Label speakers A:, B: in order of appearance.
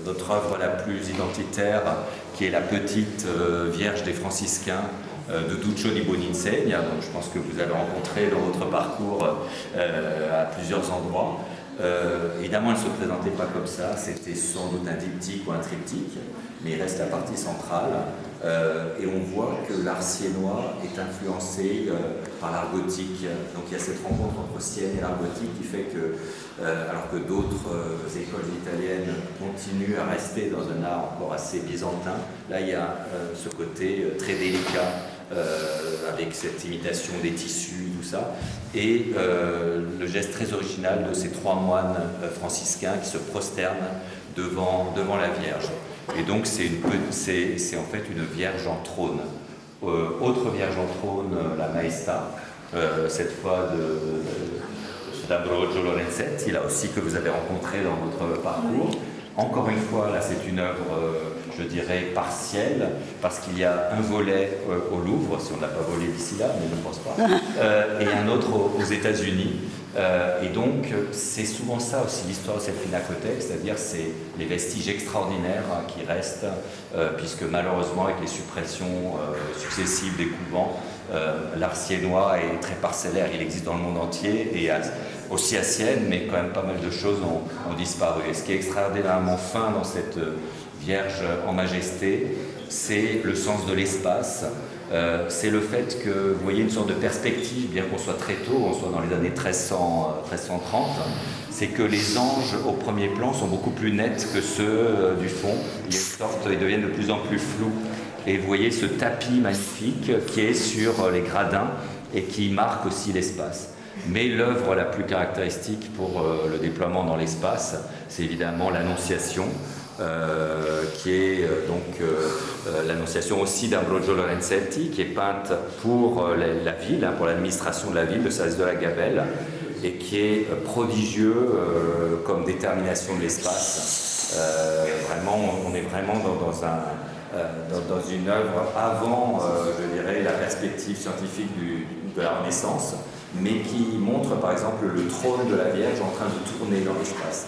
A: notre œuvre la plus identitaire, qui est la petite Vierge des franciscains de Duccio di Buoninsegna. Donc je pense que vous avez rencontré dans votre parcours à plusieurs endroits. Évidemment, elle ne se présentait pas comme ça, c'était sans doute un diptyque ou un triptyque, mais il reste la partie centrale. Et on voit que l'art siennois est influencé par l'art gothique. Donc il y a cette rencontre entre Sienne et l'art gothique qui fait que, alors que d'autres écoles italiennes continuent à rester dans un art encore assez byzantin, là il y a ce côté très délicat avec cette imitation des tissus, tout ça, et le geste très original de ces trois moines franciscains qui se prosternent devant la Vierge. Et donc c'est en fait une Vierge en trône. Autre Vierge en trône, la Maestà, cette fois d'Ambrogio Lorenzetti, là aussi que vous avez rencontré dans votre parcours. Encore une fois, là c'est une œuvre, je dirais, partielle, parce qu'il y a un volet au Louvre, si on ne l'a pas volé d'ici là, mais je ne pense pas, et un autre aux États-Unis. Et donc, c'est souvent ça aussi l'histoire de cette pinacothèque, c'est-à-dire c'est les vestiges extraordinaires qui restent, puisque malheureusement, avec les suppressions successives des couvents, l'art siennois est très parcellaire, il existe dans le monde entier, et aussi à Sienne, mais quand même pas mal de choses ont disparu. Et ce qui est extraordinairement fin dans cette Vierge en majesté, c'est le sens de l'espace. C'est le fait que vous voyez une sorte de perspective, bien qu'on soit très tôt, on soit dans les années 1330, c'est que les anges au premier plan sont beaucoup plus nets que ceux du fond. Ils deviennent de plus en plus flous. Et vous voyez ce tapis magnifique qui est sur les gradins et qui marque aussi l'espace. Mais l'œuvre la plus caractéristique pour le déploiement dans l'espace, c'est évidemment l'Annonciation, qui est l'Annonciation aussi d'Ambrogio Lorenzetti, qui est peinte pour la ville, pour l'administration de la ville, de Salles de la Gabelle, et qui est prodigieux comme détermination de l'espace. Vraiment, on est vraiment dans une œuvre avant, je dirais, la perspective scientifique de la Renaissance, mais qui montre par exemple le trône de la Vierge en train de tourner dans l'espace.